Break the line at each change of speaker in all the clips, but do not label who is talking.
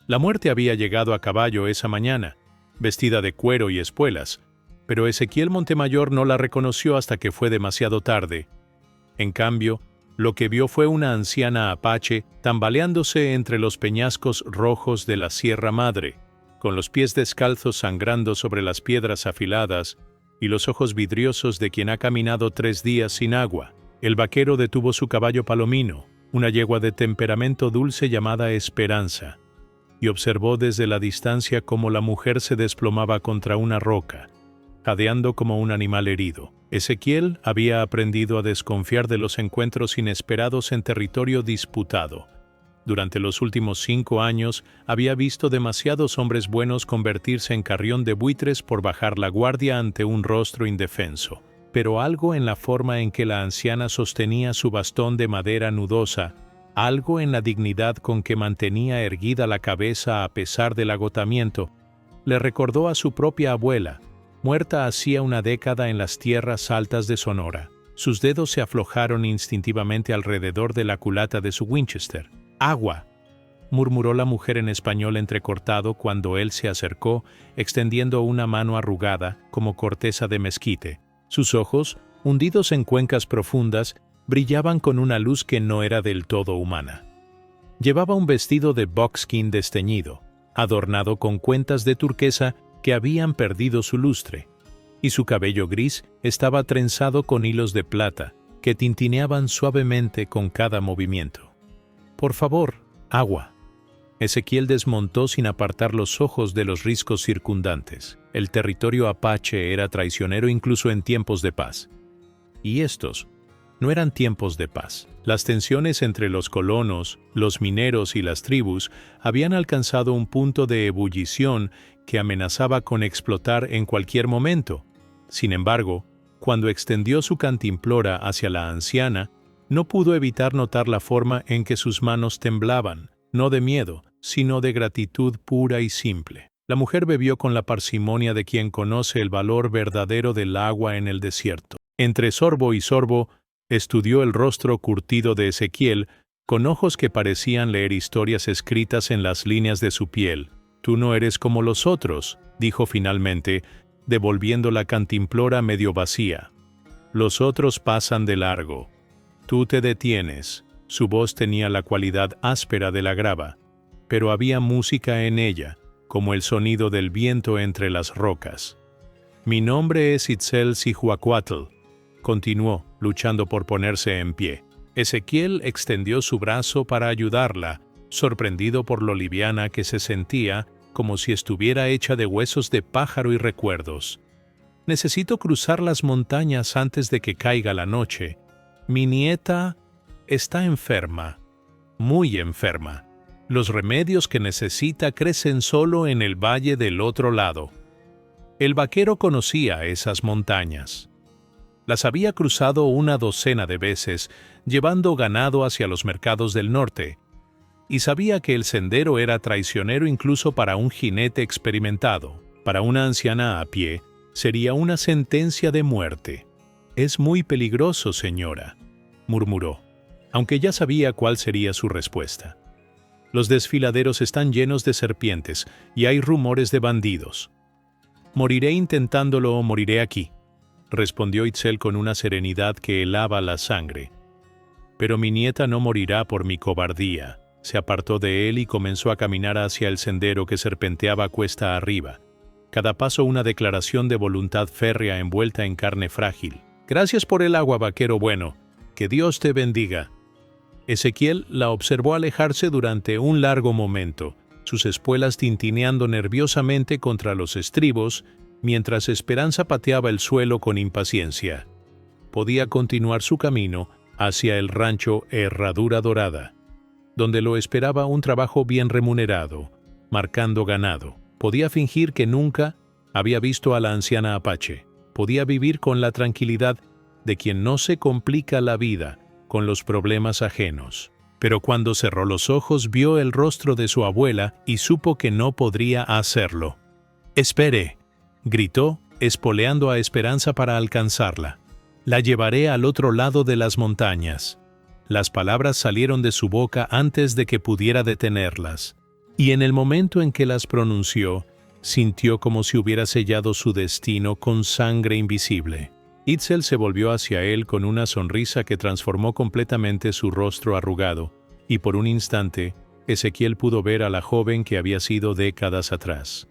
La muerte había llegado a caballo esa mañana, vestida de cuero y espuelas, pero Ezequiel Montemayor no la reconoció hasta que fue demasiado tarde. En cambio, lo que vio fue una anciana apache tambaleándose entre los peñascos rojos de la Sierra Madre, con los pies descalzos sangrando sobre las piedras afiladas y los ojos vidriosos de quien ha caminado 3 días sin agua. El vaquero detuvo su caballo palomino, una yegua de temperamento dulce llamada Esperanza, y observó desde la distancia cómo la mujer se desplomaba contra una roca, jadeando como un animal herido. Ezequiel había aprendido a desconfiar de los encuentros inesperados en territorio disputado. Durante los últimos 5 años había visto demasiados hombres buenos convertirse en carrión de buitres por bajar la guardia ante un rostro indefenso. Pero algo en la forma en que la anciana sostenía su bastón de madera nudosa, algo en la dignidad con que mantenía erguida la cabeza a pesar del agotamiento, le recordó a su propia abuela, muerta hacía una década en las tierras altas de Sonora. Sus dedos se aflojaron instintivamente alrededor de la culata de su Winchester. «Agua», murmuró la mujer en español entrecortado cuando él se acercó, extendiendo una mano arrugada como corteza de mezquite. Sus ojos, hundidos en cuencas profundas, brillaban con una luz que no era del todo humana. Llevaba un vestido de buckskin desteñido, adornado con cuentas de turquesa que habían perdido su lustre, y su cabello gris estaba trenzado con hilos de plata que tintineaban suavemente con cada movimiento. «Por favor, agua». Ezequiel desmontó sin apartar los ojos de los riscos circundantes. El territorio apache era traicionero incluso en tiempos de paz. Y estos no eran tiempos de paz. Las tensiones entre los colonos, los mineros y las tribus habían alcanzado un punto de ebullición que amenazaba con explotar en cualquier momento. Sin embargo, cuando extendió su cantimplora hacia la anciana, no pudo evitar notar la forma en que sus manos temblaban, no de miedo, sino de gratitud pura y simple. La mujer bebió con la parsimonia de quien conoce el valor verdadero del agua en el desierto. Entre sorbo y sorbo, estudió el rostro curtido de Ezequiel, con ojos que parecían leer historias escritas en las líneas de su piel. «Tú no eres como los otros», dijo finalmente, devolviendo la cantimplora medio vacía. «Los otros pasan de largo. Tú te detienes». Su voz tenía la cualidad áspera de la grava, pero había música en ella, como el sonido del viento entre las rocas. «Mi nombre es Itzel Cihuacuatl», continuó, luchando por ponerse en pie. Ezequiel extendió su brazo para ayudarla, sorprendido por lo liviana que se sentía, como si estuviera hecha de huesos de pájaro y recuerdos. «Necesito cruzar las montañas antes de que caiga la noche. Mi nieta está enferma, muy enferma. Los remedios que necesita crecen solo en el valle del otro lado». El vaquero conocía esas montañas. Las había cruzado una docena de veces, llevando ganado hacia los mercados del norte, y sabía que el sendero era traicionero incluso para un jinete experimentado. Para una anciana a pie, sería una sentencia de muerte. «Es muy peligroso, señora», murmuró, aunque ya sabía cuál sería su respuesta. «Los desfiladeros están llenos de serpientes y hay rumores de bandidos». «Moriré intentándolo o moriré aquí», respondió Itzel con una serenidad que helaba la sangre. «Pero mi nieta no morirá por mi cobardía». Se apartó de él y comenzó a caminar hacia el sendero que serpenteaba cuesta arriba. Cada paso una declaración de voluntad férrea envuelta en carne frágil. «Gracias por el agua, vaquero bueno. Que Dios te bendiga». Ezequiel la observó alejarse durante un largo momento, sus espuelas tintineando nerviosamente contra los estribos, mientras Esperanza pateaba el suelo con impaciencia. Podía continuar su camino hacia el rancho Herradura Dorada, donde lo esperaba un trabajo bien remunerado, marcando ganado. Podía fingir que nunca había visto a la anciana apache. Podía vivir con la tranquilidad de quien no se complica la vida con los problemas ajenos. Pero cuando cerró los ojos vio el rostro de su abuela y supo que no podría hacerlo. «Espere», gritó, espoleando a Esperanza para alcanzarla. «La llevaré al otro lado de las montañas». Las palabras salieron de su boca antes de que pudiera detenerlas. y en el momento en que las pronunció, sintió como si hubiera sellado su destino con sangre invisible. Itzel se volvió hacia él con una sonrisa que transformó completamente su rostro arrugado, y por un instante, Ezequiel pudo ver a la joven que había sido décadas atrás.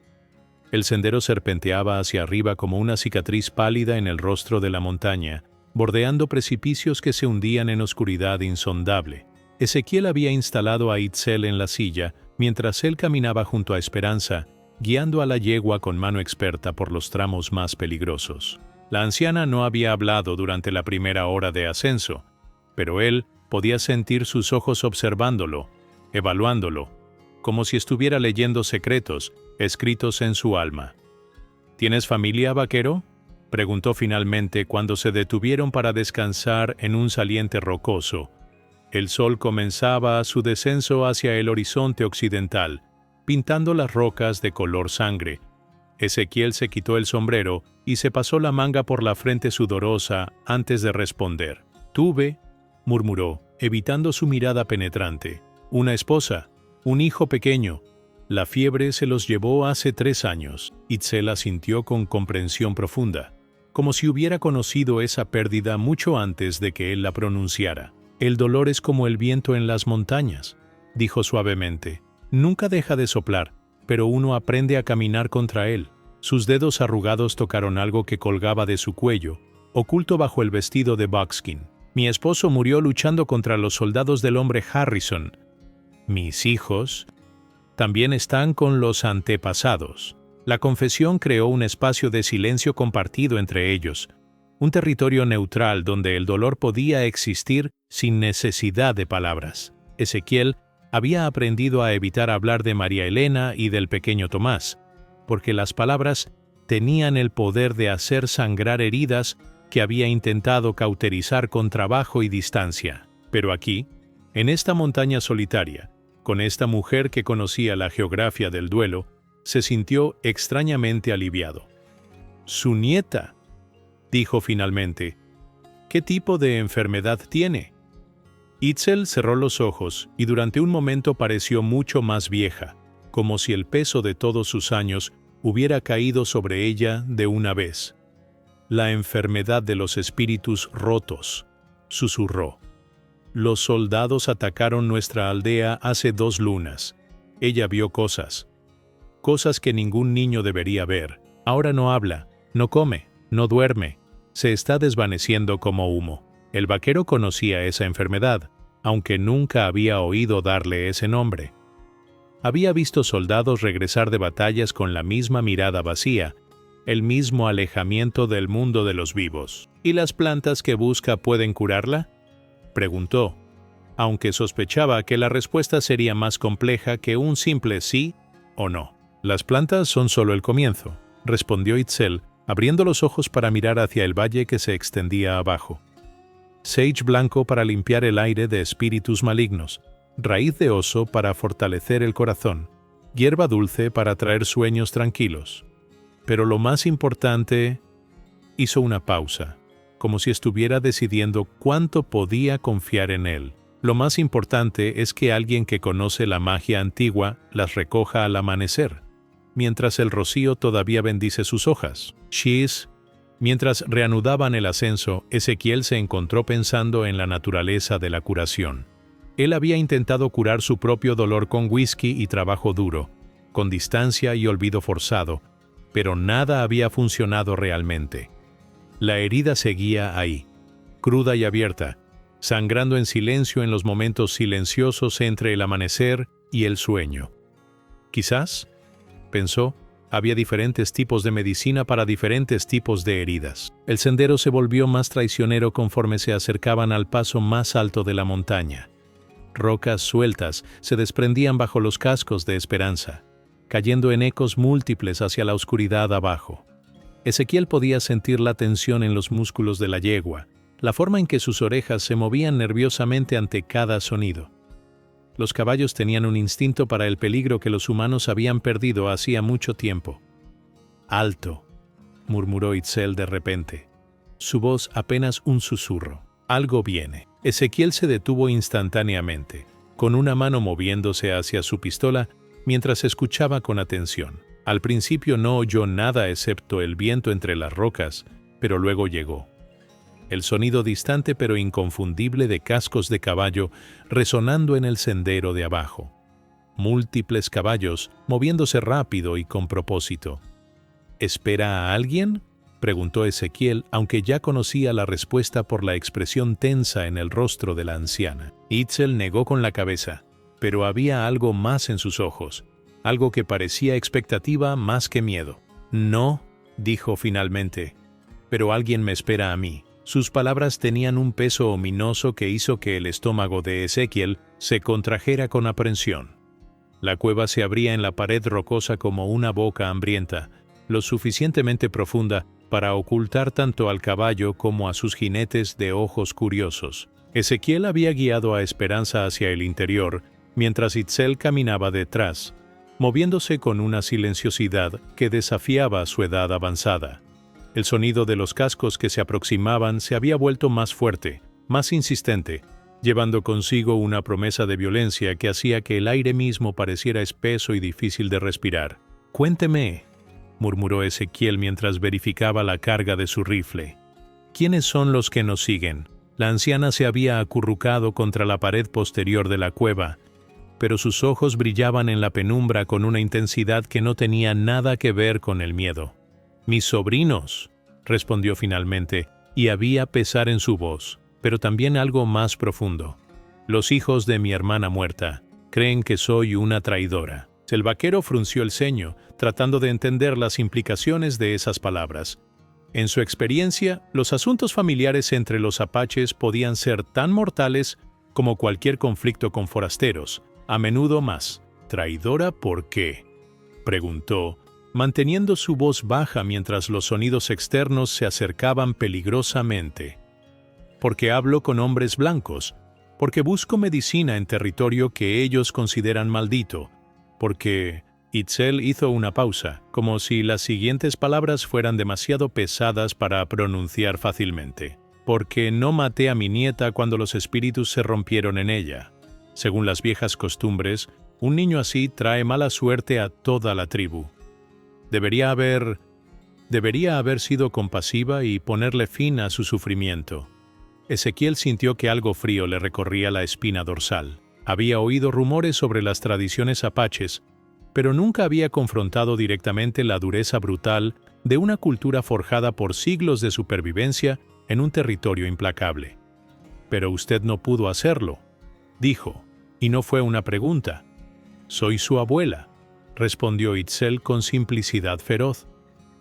El sendero serpenteaba hacia arriba como una cicatriz pálida en el rostro de la montaña, bordeando precipicios que se hundían en oscuridad insondable. Ezequiel había instalado a Itzel en la silla, mientras él caminaba junto a Esperanza, guiando a la yegua con mano experta por los tramos más peligrosos. La anciana no había hablado durante la primera hora de ascenso, pero él podía sentir sus ojos observándolo, evaluándolo, como si estuviera leyendo secretos escritos en su alma. ¿Tienes familia, vaquero?, preguntó finalmente cuando se detuvieron para descansar en un saliente rocoso. El sol comenzaba su descenso hacia el horizonte occidental, pintando las rocas de color sangre. Ezequiel se quitó el sombrero y se pasó la manga por la frente sudorosa antes de responder. «Tuve», murmuró, evitando su mirada penetrante, «una esposa, un hijo pequeño. La fiebre se los llevó hace 3 años». Itzel asintió con comprensión profunda, como si hubiera conocido esa pérdida mucho antes de que él la pronunciara. «El dolor es como el viento en las montañas», dijo suavemente. «Nunca deja de soplar, pero uno aprende a caminar contra él». Sus dedos arrugados tocaron algo que colgaba de su cuello, oculto bajo el vestido de buckskin. «Mi esposo murió luchando contra los soldados del hombre Harrison. Mis hijos también están con los antepasados». La confesión creó un espacio de silencio compartido entre ellos, un territorio neutral donde el dolor podía existir sin necesidad de palabras. Ezequiel había aprendido a evitar hablar de María Elena y del pequeño Tomás, porque las palabras tenían el poder de hacer sangrar heridas que había intentado cauterizar con trabajo y distancia. Pero aquí, en esta montaña solitaria, con esta mujer que conocía la geografía del duelo, se sintió extrañamente aliviado. «Su nieta», dijo finalmente. «¿Qué tipo de enfermedad tiene?». Itzel cerró los ojos y durante un momento pareció mucho más vieja, como si el peso de todos sus años hubiera caído sobre ella de una vez. «La enfermedad de los espíritus rotos», susurró. «Los soldados atacaron nuestra aldea hace 2 lunas. Ella vio cosas que ningún niño debería ver. Ahora no habla, no come, no duerme. Se está desvaneciendo como humo». El vaquero conocía esa enfermedad, aunque nunca había oído darle ese nombre. Había visto soldados regresar de batallas con la misma mirada vacía, el mismo alejamiento del mundo de los vivos. «¿Y las plantas que busca pueden curarla?», preguntó, aunque sospechaba que la respuesta sería más compleja que un simple sí o no. «Las plantas son solo el comienzo», respondió Itzel, abriendo los ojos para mirar hacia el valle que se extendía abajo. «Sage blanco para limpiar el aire de espíritus malignos, raíz de oso para fortalecer el corazón, hierba dulce para traer sueños tranquilos. Pero lo más importante…». Hizo una pausa, como si estuviera decidiendo cuánto podía confiar en él. «Lo más importante es que alguien que conoce la magia antigua las recoja al amanecer, mientras el rocío todavía bendice sus hojas». Mientras reanudaban el ascenso, Ezequiel se encontró pensando en la naturaleza de la curación. Él había intentado curar su propio dolor con whisky y trabajo duro, con distancia y olvido forzado, pero nada había funcionado realmente. La herida seguía ahí, cruda y abierta, sangrando en silencio en los momentos silenciosos entre el amanecer y el sueño. Quizás, pensó, había diferentes tipos de medicina para diferentes tipos de heridas. El sendero se volvió más traicionero conforme se acercaban al paso más alto de la montaña. Rocas sueltas se desprendían bajo los cascos de Esperanza, cayendo en ecos múltiples hacia la oscuridad abajo. Ezequiel podía sentir la tensión en los músculos de la yegua, la forma en que sus orejas se movían nerviosamente ante cada sonido. Los caballos tenían un instinto para el peligro que los humanos habían perdido hacía mucho tiempo. «Alto», murmuró Itzel de repente. Su voz apenas un susurro. «Algo viene». Ezequiel se detuvo instantáneamente, con una mano moviéndose hacia su pistola, mientras escuchaba con atención. Al principio no oyó nada excepto el viento entre las rocas, pero luego llegó. El sonido distante pero inconfundible de cascos de caballo resonando en el sendero de abajo. Múltiples caballos moviéndose rápido y con propósito. ¿Espera a alguien?, preguntó Ezequiel, aunque ya conocía la respuesta por la expresión tensa en el rostro de la anciana. Itzel negó con la cabeza, pero había algo más en sus ojos, algo que parecía expectativa más que miedo. No, dijo finalmente, pero alguien me espera a mí. Sus palabras tenían un peso ominoso que hizo que el estómago de Ezequiel se contrajera con aprensión. La cueva se abría en la pared rocosa como una boca hambrienta, lo suficientemente profunda para ocultar tanto al caballo como a sus jinetes de ojos curiosos. Ezequiel había guiado a Esperanza hacia el interior, mientras Itzel caminaba detrás, moviéndose con una silenciosidad que desafiaba su edad avanzada. El sonido de los cascos que se aproximaban se había vuelto más fuerte, más insistente, llevando consigo una promesa de violencia que hacía que el aire mismo pareciera espeso y difícil de respirar. «Cuénteme», murmuró Ezequiel mientras verificaba la carga de su rifle. «¿Quiénes son los que nos siguen?». La anciana se había acurrucado contra la pared posterior de la cueva, pero sus ojos brillaban en la penumbra con una intensidad que no tenía nada que ver con el miedo. «Mis sobrinos», respondió finalmente, y había pesar en su voz, pero también algo más profundo. «Los hijos de mi hermana muerta creen que soy una traidora». El vaquero frunció el ceño, tratando de entender las implicaciones de esas palabras. En su experiencia, los asuntos familiares entre los apaches podían ser tan mortales como cualquier conflicto con forasteros, a menudo más. «¿Traidora por qué?», preguntó, manteniendo su voz baja mientras los sonidos externos se acercaban peligrosamente. «Porque hablo con hombres blancos, porque busco medicina en territorio que ellos consideran maldito, porque...» Itzel hizo una pausa, como si las siguientes palabras fueran demasiado pesadas para pronunciar fácilmente. «Porque no maté a mi nieta cuando los espíritus se rompieron en ella. Según las viejas costumbres, un niño así trae mala suerte a toda la tribu. Debería haber sido compasiva y ponerle fin a su sufrimiento». Ezequiel sintió que algo frío le recorría la espina dorsal. Había oído rumores sobre las tradiciones apaches, pero nunca había confrontado directamente la dureza brutal de una cultura forjada por siglos de supervivencia en un territorio implacable. «Pero usted no pudo hacerlo», dijo, y no fue una pregunta. «Soy su abuela», respondió Itzel con simplicidad feroz.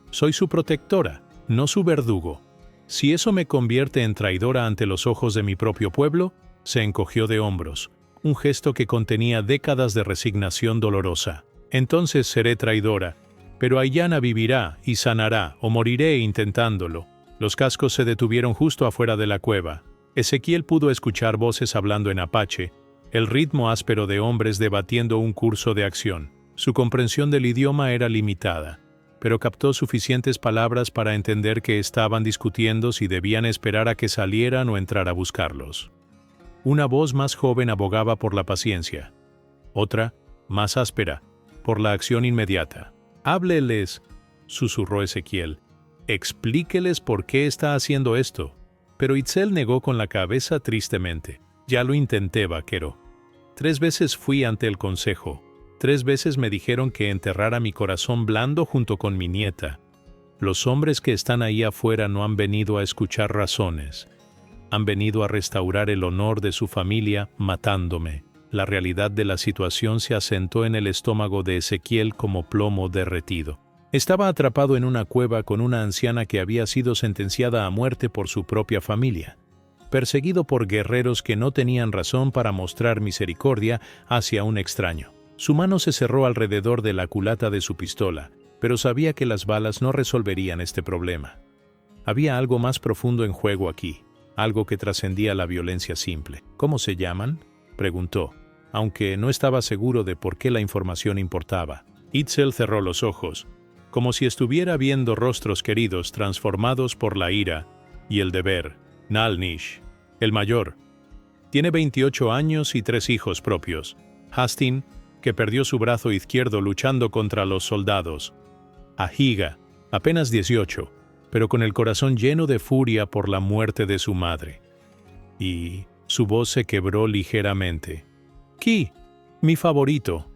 «Soy su protectora, no su verdugo. Si eso me convierte en traidora ante los ojos de mi propio pueblo», se encogió de hombros, un gesto que contenía décadas de resignación dolorosa. «Entonces seré traidora, pero Aiyana vivirá y sanará, o moriré intentándolo». Los cascos se detuvieron justo afuera de la cueva. Ezequiel pudo escuchar voces hablando en apache, el ritmo áspero de hombres debatiendo un curso de acción. Su comprensión del idioma era limitada, pero captó suficientes palabras para entender que estaban discutiendo si debían esperar a que salieran o entrar a buscarlos. Una voz más joven abogaba por la paciencia. Otra, más áspera, por la acción inmediata. «Hábleles», susurró Ezequiel. «Explíqueles por qué está haciendo esto». Pero Itzel negó con la cabeza tristemente. «Ya lo intenté, vaquero. 3 veces fui ante el consejo. 3 veces me dijeron que enterrara mi corazón blando junto con mi nieta. Los hombres que están ahí afuera no han venido a escuchar razones. Han venido a restaurar el honor de su familia matándome». La realidad de la situación se asentó en el estómago de Ezequiel como plomo derretido. Estaba atrapado en una cueva con una anciana que había sido sentenciada a muerte por su propia familia, perseguido por guerreros que no tenían razón para mostrar misericordia hacia un extraño. Su mano se cerró alrededor de la culata de su pistola, pero sabía que las balas no resolverían este problema. Había algo más profundo en juego aquí, algo que trascendía la violencia simple. «¿Cómo se llaman?», preguntó, aunque no estaba seguro de por qué la información importaba. Itzel cerró los ojos, como si estuviera viendo rostros queridos transformados por la ira y el deber. «Nalnish, el mayor. Tiene 28 años y 3 hijos propios. Hastin, que perdió su brazo izquierdo luchando contra los soldados. Ahiga, apenas 18, pero con el corazón lleno de furia por la muerte de su madre. Y su voz se quebró ligeramente. Ki, mi favorito.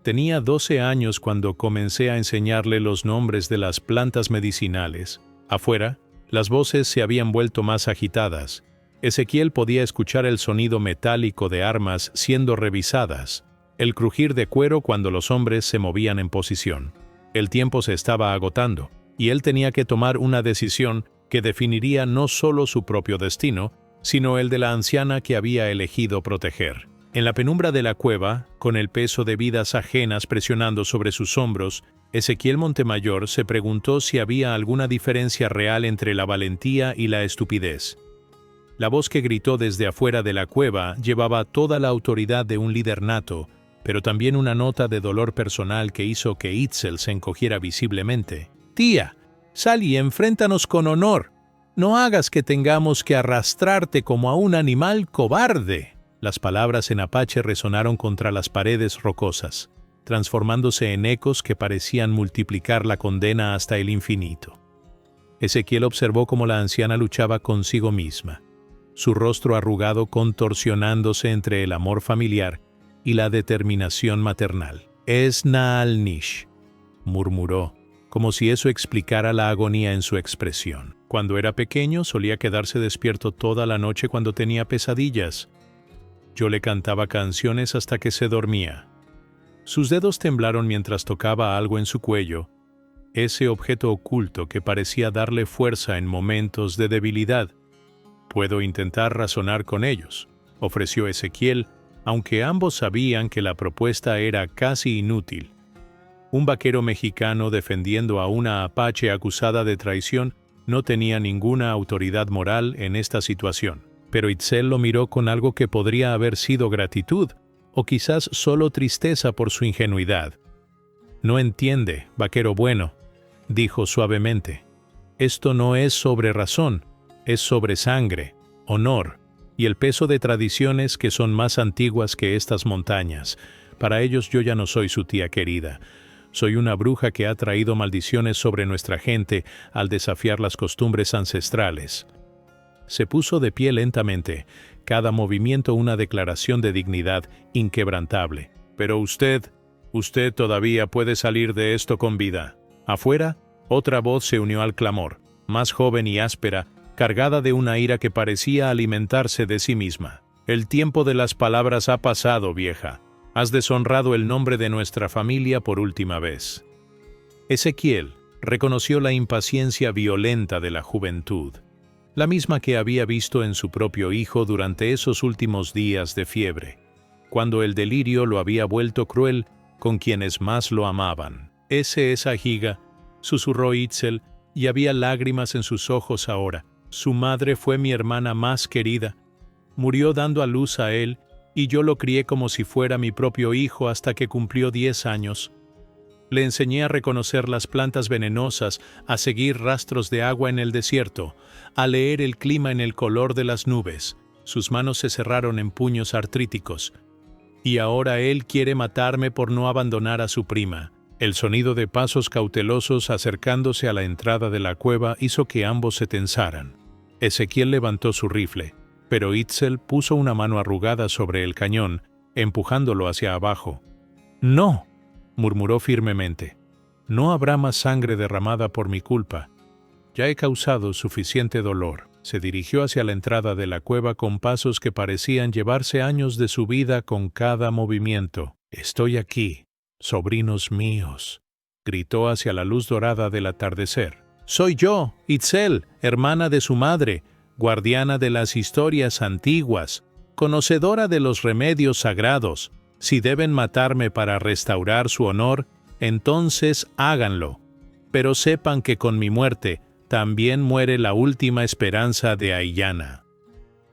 Tenía 12 años cuando comencé a enseñarle los nombres de las plantas medicinales. Afuera, las voces se habían vuelto más agitadas. Ezequiel podía escuchar el sonido metálico de armas siendo revisadas, el crujir de cuero cuando los hombres se movían en posición. El tiempo se estaba agotando, y él tenía que tomar una decisión que definiría no solo su propio destino, sino el de la anciana que había elegido proteger. En la penumbra de la cueva, con el peso de vidas ajenas presionando sobre sus hombros, Ezequiel Montemayor se preguntó si había alguna diferencia real entre la valentía y la estupidez. La voz que gritó desde afuera de la cueva llevaba toda la autoridad de un líder nato, pero también una nota de dolor personal que hizo que Itzel se encogiera visiblemente. «Tía, sal y enfréntanos con honor. No hagas que tengamos que arrastrarte como a un animal cobarde». Las palabras en apache resonaron contra las paredes rocosas, transformándose en ecos que parecían multiplicar la condena hasta el infinito. Ezequiel observó cómo la anciana luchaba consigo misma, su rostro arrugado contorsionándose entre el amor familiar y la determinación maternal. «Es Naal-Nish», murmuró, como si eso explicara la agonía en su expresión. Cuando era pequeño solía quedarse despierto toda la noche cuando tenía pesadillas. Yo le cantaba canciones hasta que se dormía. Sus dedos temblaron mientras tocaba algo en su cuello, ese objeto oculto que parecía darle fuerza en momentos de debilidad. «Puedo intentar razonar con ellos», ofreció Ezequiel, aunque ambos sabían que la propuesta era casi inútil. Un vaquero mexicano defendiendo a una apache acusada de traición no tenía ninguna autoridad moral en esta situación. Pero Itzel lo miró con algo que podría haber sido gratitud, o quizás solo tristeza por su ingenuidad. «No entiende, vaquero bueno», dijo suavemente. «Esto no es sobre razón, es sobre sangre, honor y el peso de tradiciones que son más antiguas que estas montañas. Para ellos yo ya no soy su tía querida. Soy una bruja que ha traído maldiciones sobre nuestra gente al desafiar las costumbres ancestrales». Se puso de pie lentamente, cada movimiento una declaración de dignidad inquebrantable. «Pero usted todavía puede salir de esto con vida». Afuera, otra voz se unió al clamor, más joven y áspera, cargada de una ira que parecía alimentarse de sí misma. «El tiempo de las palabras ha pasado, vieja. Has deshonrado el nombre de nuestra familia por última vez». Ezequiel reconoció la impaciencia violenta de la juventud, la misma que había visto en su propio hijo durante esos últimos días de fiebre, cuando el delirio lo había vuelto cruel con quienes más lo amaban. «Ese es Ahiga», susurró Itzel, y había lágrimas en sus ojos ahora. «Su madre fue mi hermana más querida. Murió dando a luz a él, y yo lo crié como si fuera mi propio hijo hasta que cumplió 10 años. Le enseñé a reconocer las plantas venenosas, a seguir rastros de agua en el desierto, a leer el clima en el color de las nubes». Sus manos se cerraron en puños artríticos. «Y ahora él quiere matarme por no abandonar a su prima». El sonido de pasos cautelosos acercándose a la entrada de la cueva hizo que ambos se tensaran. Ezequiel levantó su rifle, pero Itzel puso una mano arrugada sobre el cañón, empujándolo hacia abajo. «No», murmuró firmemente. «No habrá más sangre derramada por mi culpa. Ya he causado suficiente dolor». Se dirigió hacia la entrada de la cueva con pasos que parecían llevarse años de su vida con cada movimiento. «Estoy aquí, sobrinos míos», gritó hacia la luz dorada del atardecer. «Soy yo, Itzel, hermana de su madre, guardiana de las historias antiguas, conocedora de los remedios sagrados. Si deben matarme para restaurar su honor, entonces háganlo. Pero sepan que con mi muerte también muere la última esperanza de Aiyana».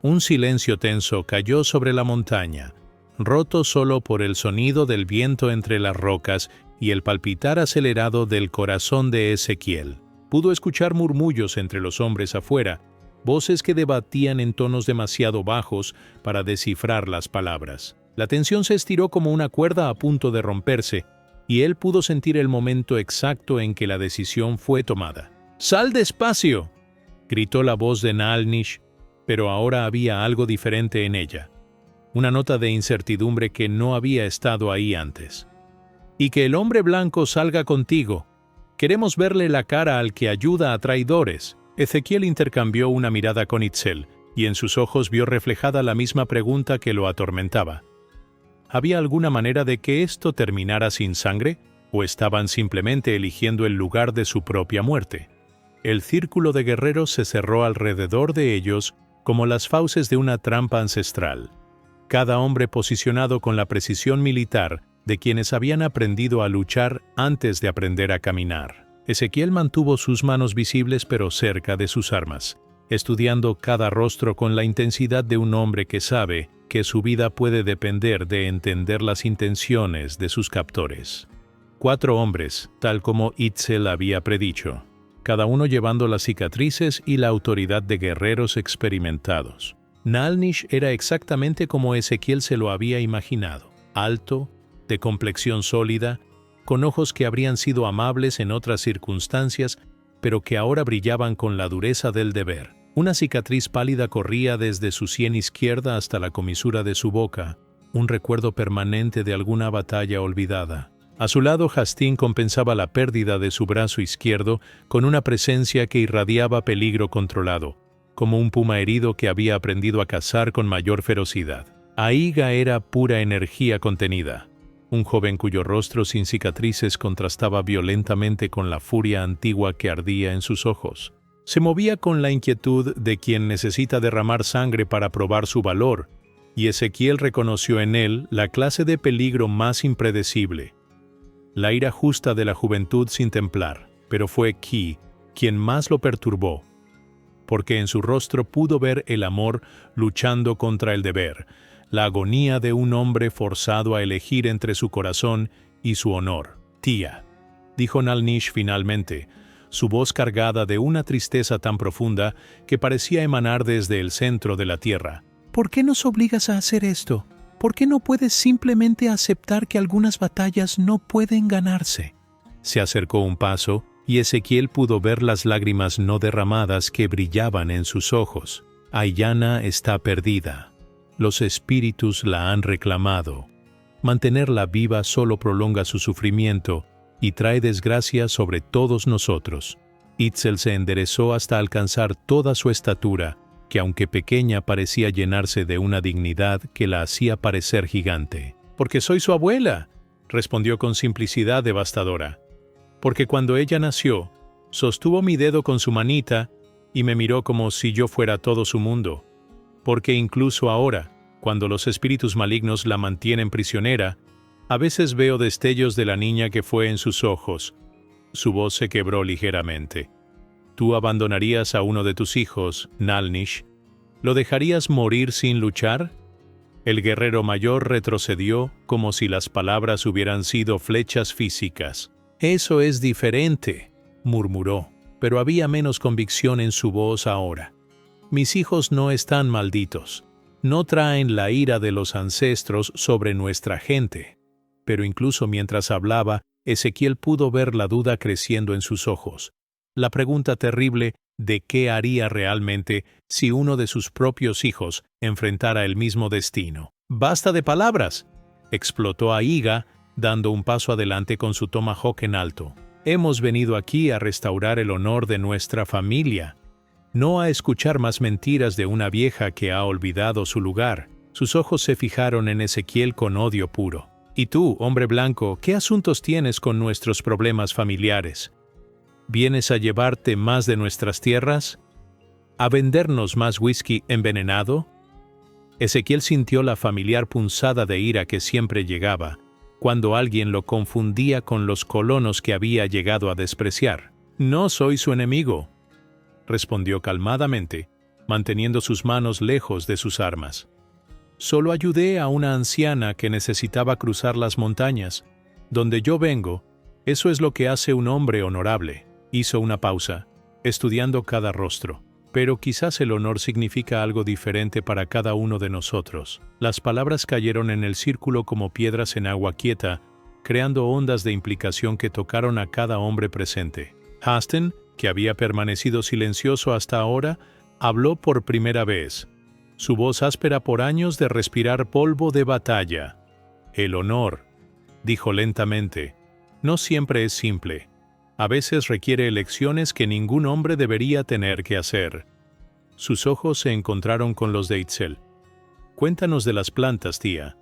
Un silencio tenso cayó sobre la montaña, roto solo por el sonido del viento entre las rocas y el palpitar acelerado del corazón de Ezequiel. Pudo escuchar murmullos entre los hombres afuera, voces que debatían en tonos demasiado bajos para descifrar las palabras. La tensión se estiró como una cuerda a punto de romperse, y él pudo sentir el momento exacto en que la decisión fue tomada. ¡Sal despacio!, gritó la voz de Nalnish, pero ahora había algo diferente en ella. Una nota de incertidumbre que no había estado ahí antes. «Y que el hombre blanco salga contigo. Queremos verle la cara al que ayuda a traidores». Ezequiel intercambió una mirada con Itzel, y en sus ojos vio reflejada la misma pregunta que lo atormentaba. ¿Había alguna manera de que esto terminara sin sangre? ¿O estaban simplemente eligiendo el lugar de su propia muerte? El círculo de guerreros se cerró alrededor de ellos como las fauces de una trampa ancestral. Cada hombre posicionado con la precisión militar de quienes habían aprendido a luchar antes de aprender a caminar. Ezequiel mantuvo sus manos visibles pero cerca de sus armas, estudiando cada rostro con la intensidad de un hombre que sabe que su vida puede depender de entender las intenciones de sus captores. 4 hombres, tal como Itzel había predicho, cada uno llevando las cicatrices y la autoridad de guerreros experimentados. Nalnish era exactamente como Ezequiel se lo había imaginado, alto, de complexión sólida, con ojos que habrían sido amables en otras circunstancias, pero que ahora brillaban con la dureza del deber. Una cicatriz pálida corría desde su sien izquierda hasta la comisura de su boca, un recuerdo permanente de alguna batalla olvidada. A su lado, Hastin compensaba la pérdida de su brazo izquierdo con una presencia que irradiaba peligro controlado, como un puma herido que había aprendido a cazar con mayor ferocidad. Aiga era pura energía contenida, un joven cuyo rostro sin cicatrices contrastaba violentamente con la furia antigua que ardía en sus ojos. Se movía con la inquietud de quien necesita derramar sangre para probar su valor, y Ezequiel reconoció en él la clase de peligro más impredecible. La ira justa de la juventud sin templar, pero fue Ki quien más lo perturbó, porque en su rostro pudo ver el amor luchando contra el deber, la agonía de un hombre forzado a elegir entre su corazón y su honor. «Tía», dijo Nalnish finalmente, su voz cargada de una tristeza tan profunda que parecía emanar desde el centro de la tierra. «¿Por qué nos obligas a hacer esto? ¿Por qué no puedes simplemente aceptar que algunas batallas no pueden ganarse?» Se acercó un paso, y Ezequiel pudo ver las lágrimas no derramadas que brillaban en sus ojos. «Aiyana está perdida. Los espíritus la han reclamado. Mantenerla viva solo prolonga su sufrimiento y trae desgracia sobre todos nosotros». Itzel se enderezó hasta alcanzar toda su estatura, que aunque pequeña parecía llenarse de una dignidad que la hacía parecer gigante. «Porque soy su abuela», respondió con simplicidad devastadora. «Porque cuando ella nació, sostuvo mi dedo con su manita y me miró como si yo fuera todo su mundo. Porque incluso ahora, cuando los espíritus malignos la mantienen prisionera, a veces veo destellos de la niña que fue en sus ojos». Su voz se quebró ligeramente. «¿Tú abandonarías a uno de tus hijos, Nalnish? ¿Lo dejarías morir sin luchar?» El guerrero mayor retrocedió como si las palabras hubieran sido flechas físicas. «Eso es diferente», murmuró, pero había menos convicción en su voz ahora. «Mis hijos no están malditos. No traen la ira de los ancestros sobre nuestra gente». Pero incluso mientras hablaba, Ezequiel pudo ver la duda creciendo en sus ojos. La pregunta terrible de qué haría realmente si uno de sus propios hijos enfrentara el mismo destino. «¡Basta de palabras!», explotó Aiga, dando un paso adelante con su tomahawk en alto. «Hemos venido aquí a restaurar el honor de nuestra familia, no a escuchar más mentiras de una vieja que ha olvidado su lugar». Sus ojos se fijaron en Ezequiel con odio puro. «¿Y tú, hombre blanco, qué asuntos tienes con nuestros problemas familiares? ¿Vienes a llevarte más de nuestras tierras? ¿A vendernos más whisky envenenado?» Ezequiel sintió la familiar punzada de ira que siempre llegaba cuando alguien lo confundía con los colonos que había llegado a despreciar. «No soy su enemigo», respondió calmadamente, manteniendo sus manos lejos de sus armas. «Solo ayudé a una anciana que necesitaba cruzar las montañas. Donde yo vengo, eso es lo que hace un hombre honorable». Hizo una pausa, estudiando cada rostro. Pero quizás el honor significa algo diferente para cada uno de nosotros. Las palabras cayeron en el círculo como piedras en agua quieta, creando ondas de implicación que tocaron a cada hombre presente. Haston, que había permanecido silencioso hasta ahora, habló por primera vez. Su voz áspera por años de respirar polvo de batalla. El honor, dijo lentamente, no siempre es simple. A veces requiere elecciones que ningún hombre debería tener que hacer. Sus ojos se encontraron con los de Itzel. Cuéntanos de las plantas, tía.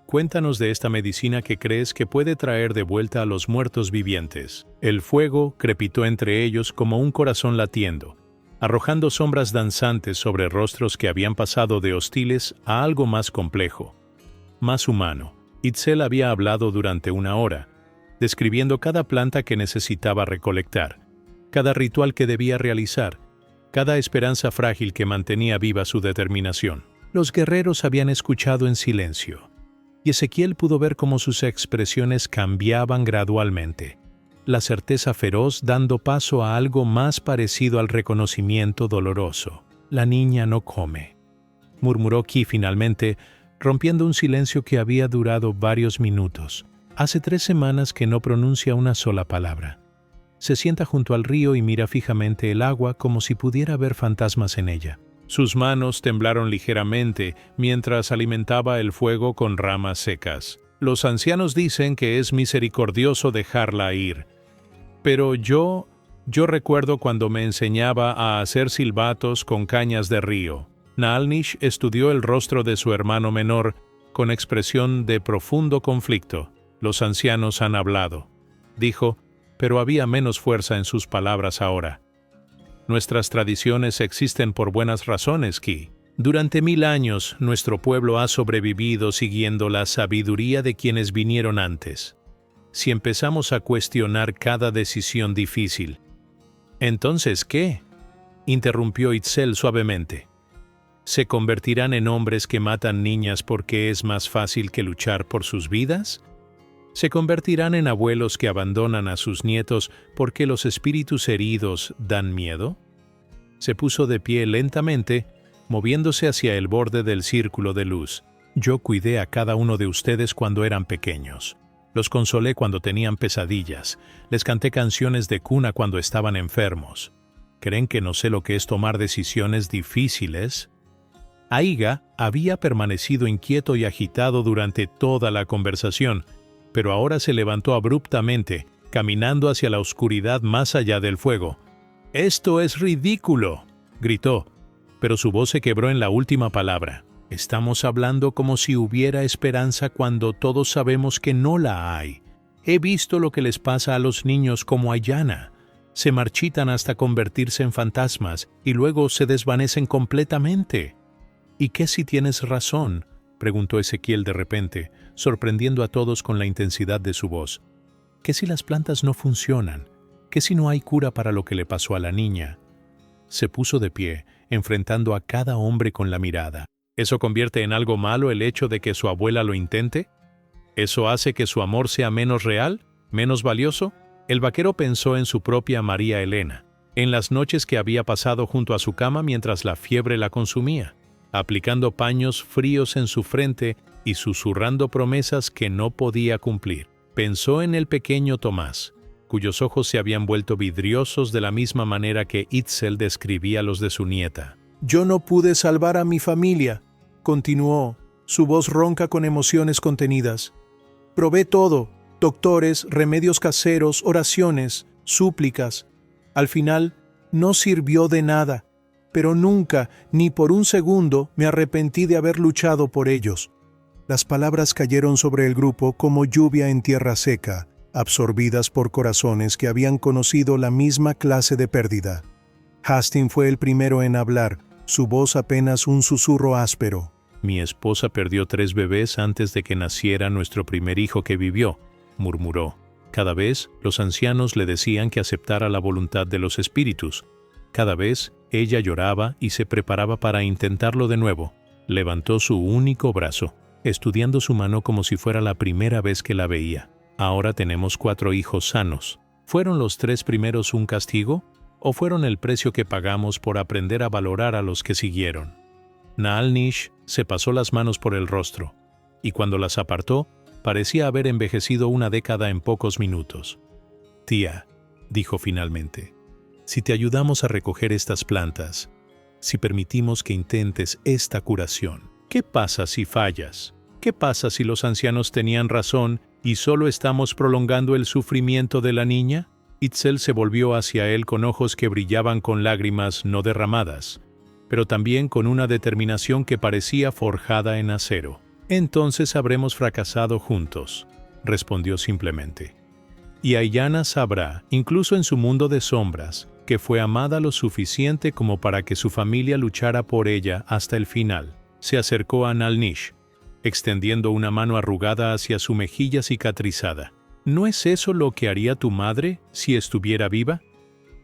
Cuéntanos de esta medicina que crees que puede traer de vuelta a los muertos vivientes. El fuego crepitó entre ellos como un corazón latiendo, arrojando sombras danzantes sobre rostros que habían pasado de hostiles a algo más complejo, más humano. Itzel había hablado durante 1 hora, describiendo cada planta que necesitaba recolectar, cada ritual que debía realizar, cada esperanza frágil que mantenía viva su determinación. Los guerreros habían escuchado en silencio, y Ezequiel pudo ver cómo sus expresiones cambiaban gradualmente, la certeza feroz dando paso a algo más parecido al reconocimiento doloroso. «La niña no come», murmuró Ki finalmente, rompiendo un silencio que había durado varios minutos. Hace 3 semanas que no pronuncia una sola palabra. Se sienta junto al río y mira fijamente el agua como si pudiera ver fantasmas en ella. Sus manos temblaron ligeramente mientras alimentaba el fuego con ramas secas. Los ancianos dicen que es misericordioso dejarla ir. Pero yo recuerdo cuando me enseñaba a hacer silbatos con cañas de río. Naalnish estudió el rostro de su hermano menor con expresión de profundo conflicto. Los ancianos han hablado, dijo, pero había menos fuerza en sus palabras ahora. Nuestras tradiciones existen por buenas razones, Ki. Durante 1000 años, nuestro pueblo ha sobrevivido siguiendo la sabiduría de quienes vinieron antes. Si empezamos a cuestionar cada decisión difícil, ¿entonces qué?, interrumpió Itzel suavemente. ¿Se convertirán en hombres que matan niñas porque es más fácil que luchar por sus vidas? ¿Se convertirán en abuelos que abandonan a sus nietos porque los espíritus heridos dan miedo? Se puso de pie lentamente, moviéndose hacia el borde del círculo de luz. Yo cuidé a cada uno de ustedes cuando eran pequeños. Los consolé cuando tenían pesadillas. Les canté canciones de cuna cuando estaban enfermos. ¿Creen que no sé lo que es tomar decisiones difíciles? Aiga había permanecido inquieto y agitado durante toda la conversación, pero ahora se levantó abruptamente, caminando hacia la oscuridad más allá del fuego. «¡Esto es ridículo!», gritó, pero su voz se quebró en la última palabra. «Estamos hablando como si hubiera esperanza cuando todos sabemos que no la hay. He visto lo que les pasa a los niños como a Yana. Se marchitan hasta convertirse en fantasmas y luego se desvanecen completamente». «¿Y qué si tienes razón?», preguntó Ezequiel de repente, sorprendiendo a todos con la intensidad de su voz. «¿Qué si las plantas no funcionan? ¿Qué si no hay cura para lo que le pasó a la niña?». Se puso de pie, enfrentando a cada hombre con la mirada. ¿Eso convierte en algo malo el hecho de que su abuela lo intente? ¿Eso hace que su amor sea menos real, menos valioso? El vaquero pensó en su propia María Elena, en las noches que había pasado junto a su cama mientras la fiebre la consumía, aplicando paños fríos en su frente y susurrando promesas que no podía cumplir. Pensó en el pequeño Tomás, cuyos ojos se habían vuelto vidriosos de la misma manera que Itzel describía los de su nieta. «Yo no pude salvar a mi familia», continuó, su voz ronca con emociones contenidas. «Probé todo, doctores, remedios caseros, oraciones, súplicas. Al final, no sirvió de nada. Pero nunca, ni por un segundo, me arrepentí de haber luchado por ellos». Las palabras cayeron sobre el grupo como lluvia en tierra seca, absorbidas por corazones que habían conocido la misma clase de pérdida. Hastings fue el primero en hablar, su voz apenas un susurro áspero. «Mi esposa perdió 3 bebés antes de que naciera nuestro primer hijo que vivió», murmuró. Cada vez, los ancianos le decían que aceptara la voluntad de los espíritus. Cada vez, ella lloraba y se preparaba para intentarlo de nuevo. Levantó su único brazo, estudiando su mano como si fuera la primera vez que la veía. «Ahora tenemos 4 hijos sanos. ¿Fueron los 3 primeros un castigo? o fueron el precio que pagamos por aprender a valorar a los que siguieron. Naal-Nish se pasó las manos por el rostro, y cuando las apartó, parecía haber envejecido una década en pocos minutos. «Tía», dijo finalmente, «si te ayudamos a recoger estas plantas, si permitimos que intentes esta curación, ¿qué pasa si fallas? ¿Qué pasa si los ancianos tenían razón y solo estamos prolongando el sufrimiento de la niña?» Itzel se volvió hacia él con ojos que brillaban con lágrimas no derramadas, pero también con una determinación que parecía forjada en acero. «Entonces habremos fracasado juntos», respondió simplemente. «Y Ayanna sabrá, incluso en su mundo de sombras, que fue amada lo suficiente como para que su familia luchara por ella hasta el final». Se acercó a Naal-Nish, extendiendo una mano arrugada hacia su mejilla cicatrizada. «¿No es eso lo que haría tu madre si estuviera viva?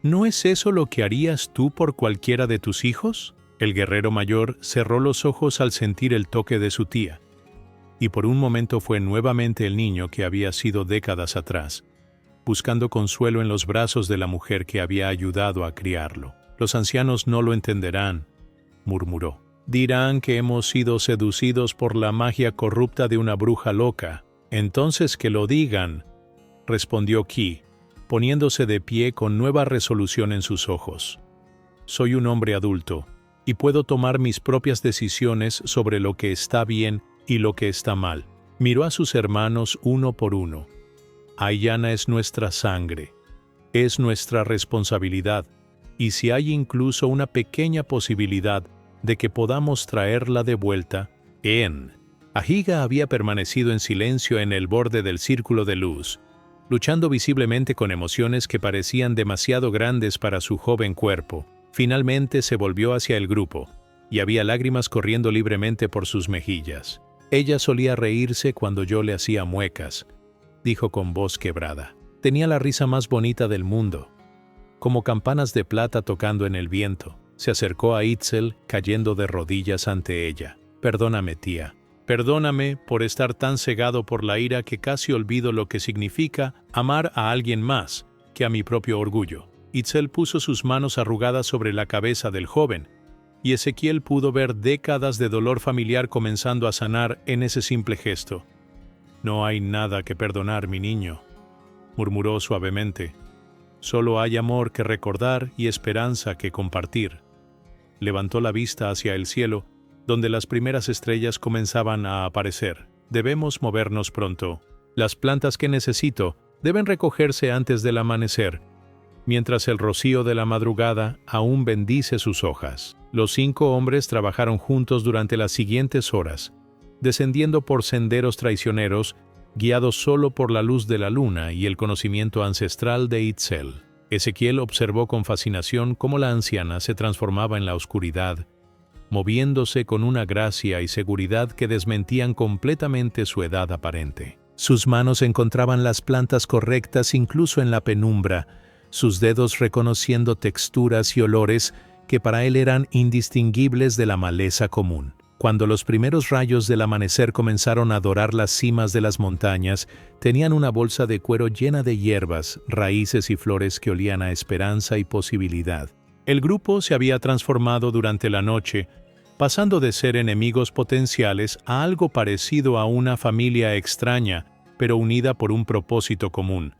¿No es eso lo que harías tú por cualquiera de tus hijos?» El guerrero mayor cerró los ojos al sentir el toque de su tía, y por un momento fue nuevamente el niño que había sido décadas atrás, buscando consuelo en los brazos de la mujer que había ayudado a criarlo. «Los ancianos no lo entenderán», murmuró. «Dirán que hemos sido seducidos por la magia corrupta de una bruja loca. Entonces que lo digan», respondió Ki, poniéndose de pie con nueva resolución en sus ojos. «Soy un hombre adulto, y puedo tomar mis propias decisiones sobre lo que está bien y lo que está mal». Miró a sus hermanos uno por uno. «Ayanna es nuestra sangre, es nuestra responsabilidad, y si hay incluso una pequeña posibilidad de que podamos traerla de vuelta, en». Ahiga había permanecido en silencio en el borde del círculo de luz, luchando visiblemente con emociones que parecían demasiado grandes para su joven cuerpo. Finalmente se volvió hacia el grupo, y había lágrimas corriendo libremente por sus mejillas. «Ella solía reírse cuando yo le hacía muecas», dijo con voz quebrada. «Tenía la risa más bonita del mundo, como campanas de plata tocando en el viento». Se acercó a Itzel, cayendo de rodillas ante ella. «Perdóname, tía. Perdóname por estar tan cegado por la ira que casi olvido lo que significa amar a alguien más que a mi propio orgullo». Itzel puso sus manos arrugadas sobre la cabeza del joven, y Ezequiel pudo ver décadas de dolor familiar comenzando a sanar en ese simple gesto. «No hay nada que perdonar, mi niño», murmuró suavemente. «Solo hay amor que recordar y esperanza que compartir». Levantó la vista hacia el cielo, donde las primeras estrellas comenzaban a aparecer. «Debemos movernos pronto. Las plantas que necesito deben recogerse antes del amanecer, mientras el rocío de la madrugada aún bendice sus hojas». Los 5 hombres trabajaron juntos durante las siguientes horas, descendiendo por senderos traicioneros, guiados solo por la luz de la luna y el conocimiento ancestral de Itzel. Ezequiel observó con fascinación cómo la anciana se transformaba en la oscuridad, moviéndose con una gracia y seguridad que desmentían completamente su edad aparente. Sus manos encontraban las plantas correctas incluso en la penumbra, sus dedos reconociendo texturas y olores que para él eran indistinguibles de la maleza común. Cuando los primeros rayos del amanecer comenzaron a dorar las cimas de las montañas, tenían una bolsa de cuero llena de hierbas, raíces y flores que olían a esperanza y posibilidad. El grupo se había transformado durante la noche, pasando de ser enemigos potenciales a algo parecido a una familia extraña, pero unida por un propósito común.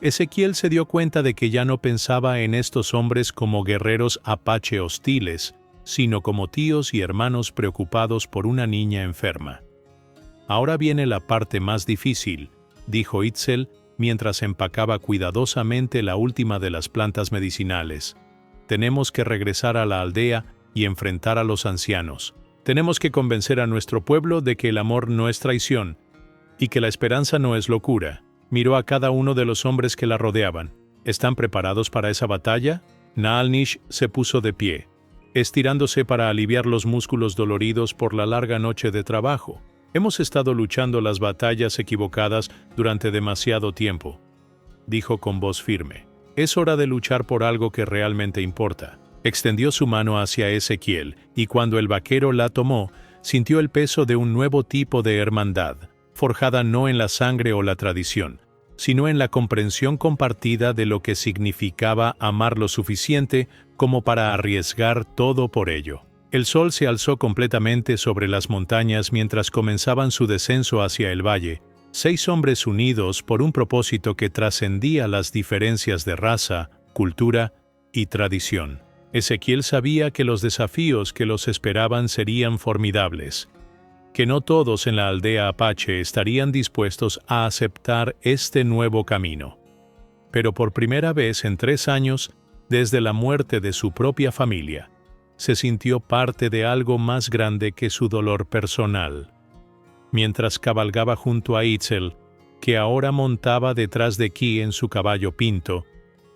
Ezequiel se dio cuenta de que ya no pensaba en estos hombres como guerreros apache hostiles, sino como tíos y hermanos preocupados por una niña enferma. «Ahora viene la parte más difícil», dijo Itzel mientras empacaba cuidadosamente la última de las plantas medicinales. «Tenemos que regresar a la aldea y enfrentar a los ancianos. Tenemos que convencer a nuestro pueblo de que el amor no es traición y que la esperanza no es locura». Miró a cada uno de los hombres que la rodeaban. «¿Están preparados para esa batalla?» Naal-Nish se puso de pie, estirándose para aliviar los músculos doloridos por la larga noche de trabajo. «Hemos estado luchando las batallas equivocadas durante demasiado tiempo», dijo con voz firme. «Es hora de luchar por algo que realmente importa». Extendió su mano hacia Ezequiel, y cuando el vaquero la tomó, sintió el peso de un nuevo tipo de hermandad, forjada no en la sangre o la tradición, sino en la comprensión compartida de lo que significaba amar lo suficiente como para arriesgar todo por ello. El sol se alzó completamente sobre las montañas mientras comenzaban su descenso hacia el valle, 6 hombres unidos por un propósito que trascendía las diferencias de raza, cultura y tradición. Ezequiel sabía que los desafíos que los esperaban serían formidables, que no todos en la aldea apache estarían dispuestos a aceptar este nuevo camino. Pero por primera vez en 3 años, desde la muerte de su propia familia, se sintió parte de algo más grande que su dolor personal. Mientras cabalgaba junto a Itzel, que ahora montaba detrás de Ki en su caballo pinto,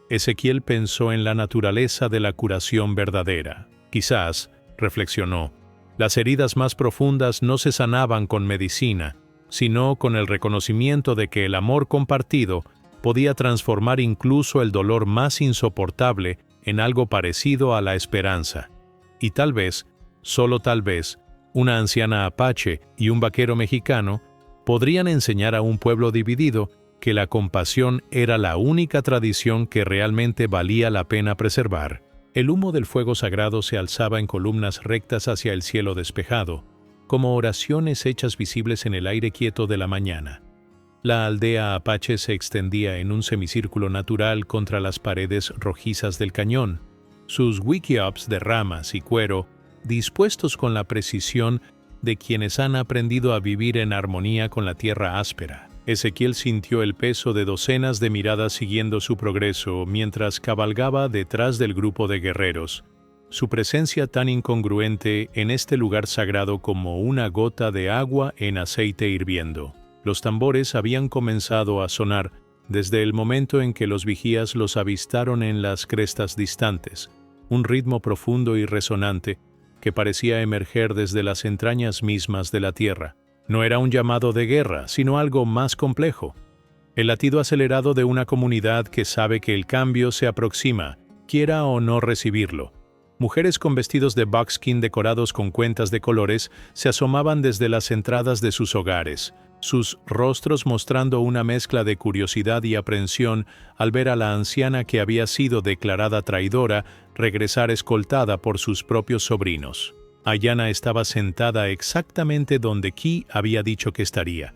Ezequiel pensó en la naturaleza de la curación verdadera. Quizás, reflexionó, las heridas más profundas no se sanaban con medicina, sino con el reconocimiento de que el amor compartido podía transformar incluso el dolor más insoportable en algo parecido a la esperanza. Y tal vez, solo tal vez, una anciana apache y un vaquero mexicano podrían enseñar a un pueblo dividido que la compasión era la única tradición que realmente valía la pena preservar. El humo del fuego sagrado se alzaba en columnas rectas hacia el cielo despejado, como oraciones hechas visibles en el aire quieto de la mañana. La aldea apache se extendía en un semicírculo natural contra las paredes rojizas del cañón, sus wickiups de ramas y cuero dispuestos con la precisión de quienes han aprendido a vivir en armonía con la tierra áspera. Ezequiel sintió el peso de docenas de miradas siguiendo su progreso mientras cabalgaba detrás del grupo de guerreros, su presencia tan incongruente en este lugar sagrado como una gota de agua en aceite hirviendo. Los tambores habían comenzado a sonar desde el momento en que los vigías los avistaron en las crestas distantes, un ritmo profundo y resonante que parecía emerger desde las entrañas mismas de la tierra. No era un llamado de guerra, sino algo más complejo. El latido acelerado de una comunidad que sabe que el cambio se aproxima, quiera o no recibirlo. Mujeres con vestidos de buckskin decorados con cuentas de colores se asomaban desde las entradas de sus hogares, sus rostros mostrando una mezcla de curiosidad y aprensión al ver a la anciana que había sido declarada traidora regresar escoltada por sus propios sobrinos. Ayanna estaba sentada exactamente donde Ki había dicho que estaría,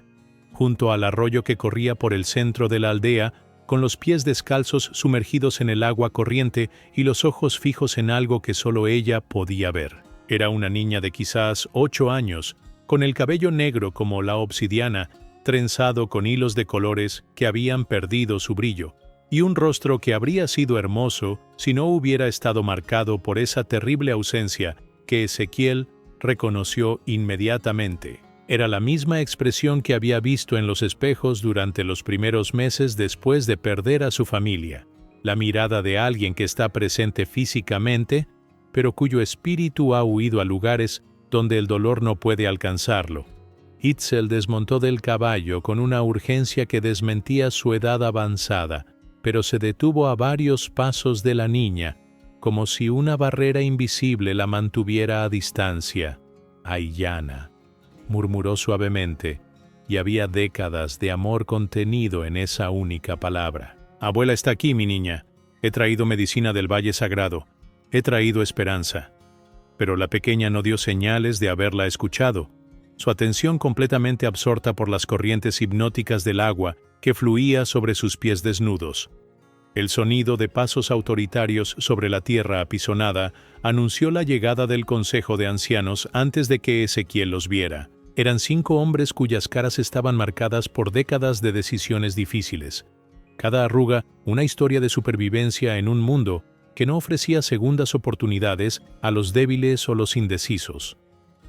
junto al arroyo que corría por el centro de la aldea, con los pies descalzos sumergidos en el agua corriente y los ojos fijos en algo que solo ella podía ver. Era una niña de quizás 8 años, con el cabello negro como la obsidiana, trenzado con hilos de colores que habían perdido su brillo, y un rostro que habría sido hermoso si no hubiera estado marcado por esa terrible ausencia que Ezequiel reconoció inmediatamente. Era la misma expresión que había visto en los espejos durante los primeros meses después de perder a su familia, la mirada de alguien que está presente físicamente, pero cuyo espíritu ha huido a lugares donde el dolor no puede alcanzarlo. Itzel desmontó del caballo con una urgencia que desmentía su edad avanzada, pero se detuvo a varios pasos de la niña, como si una barrera invisible la mantuviera a distancia. «Ayanna», murmuró suavemente, y había décadas de amor contenido en esa única palabra. «Abuela está aquí, mi niña. He traído medicina del Valle Sagrado. He traído esperanza». Pero la pequeña no dio señales de haberla escuchado, su atención completamente absorta por las corrientes hipnóticas del agua que fluía sobre sus pies desnudos. El sonido de pasos autoritarios sobre la tierra apisonada anunció la llegada del consejo de ancianos antes de que Ezequiel los viera. Eran 5 hombres cuyas caras estaban marcadas por décadas de decisiones difíciles. Cada arruga, una historia de supervivencia en un mundo que no ofrecía segundas oportunidades a los débiles o los indecisos.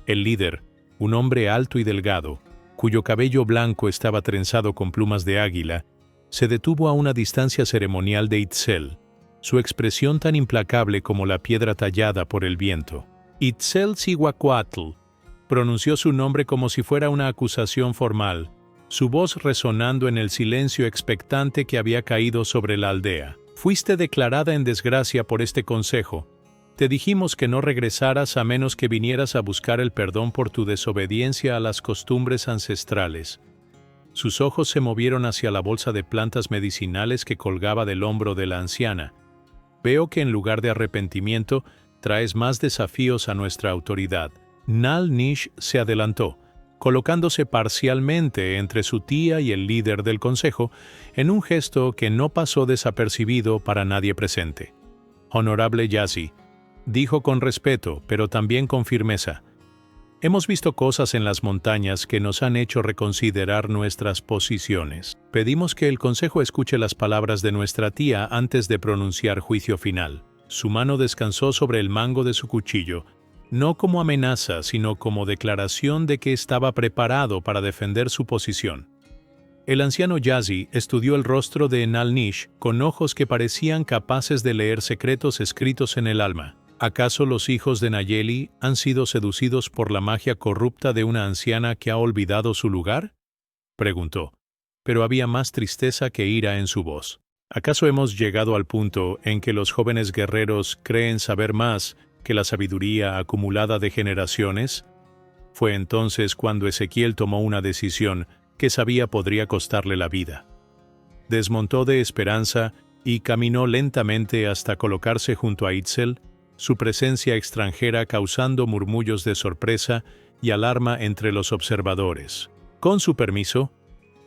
El líder, un hombre alto y delgado, cuyo cabello blanco estaba trenzado con plumas de águila, se detuvo a una distancia ceremonial de Itzel, su expresión tan implacable como la piedra tallada por el viento. Itzelcihuacuatl pronunció su nombre como si fuera una acusación formal, su voz resonando en el silencio expectante que había caído sobre la aldea. «Fuiste declarada en desgracia por este consejo. Te dijimos que no regresaras a menos que vinieras a buscar el perdón por tu desobediencia a las costumbres ancestrales. Sus ojos se movieron hacia la bolsa de plantas medicinales que colgaba del hombro de la anciana. Veo que en lugar de arrepentimiento, traes más desafíos a nuestra autoridad. Nal Nish se adelantó, colocándose parcialmente entre su tía y el líder del consejo, en un gesto que no pasó desapercibido para nadie presente. Honorable Yazzie, dijo con respeto, pero también con firmeza, hemos visto cosas en las montañas que nos han hecho reconsiderar nuestras posiciones. Pedimos que el consejo escuche las palabras de nuestra tía antes de pronunciar juicio final. Su mano descansó sobre el mango de su cuchillo, no como amenaza, sino como declaración de que estaba preparado para defender su posición. El anciano Yazzie estudió el rostro de Nal Nish con ojos que parecían capaces de leer secretos escritos en el alma. ¿Acaso los hijos de Nayeli han sido seducidos por la magia corrupta de una anciana que ha olvidado su lugar? Preguntó, pero había más tristeza que ira en su voz. ¿Acaso hemos llegado al punto en que los jóvenes guerreros creen saber más que la sabiduría acumulada de generaciones? Fue entonces cuando Ezequiel tomó una decisión que sabía podría costarle la vida. Desmontó de esperanza y caminó lentamente hasta colocarse junto a Itzel, su presencia extranjera causando murmullos de sorpresa y alarma entre los observadores. Con su permiso,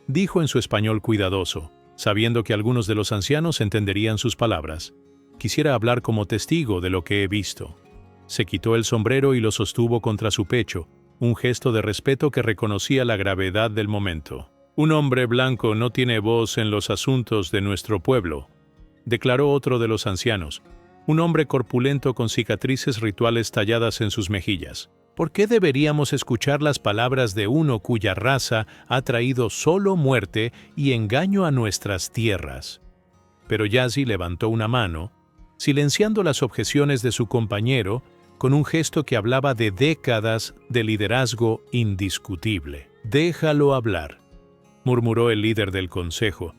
dijo en su español cuidadoso, sabiendo que algunos de los ancianos entenderían sus palabras. Quisiera hablar como testigo de lo que he visto. Se quitó el sombrero y lo sostuvo contra su pecho, un gesto de respeto que reconocía la gravedad del momento. Un hombre blanco no tiene voz en los asuntos de nuestro pueblo, declaró otro de los ancianos, un hombre corpulento con cicatrices rituales talladas en sus mejillas. ¿Por qué deberíamos escuchar las palabras de uno cuya raza ha traído solo muerte y engaño a nuestras tierras? Pero Yazzie levantó una mano, silenciando las objeciones de su compañero, con un gesto que hablaba de décadas de liderazgo indiscutible. «Déjalo hablar», murmuró el líder del consejo,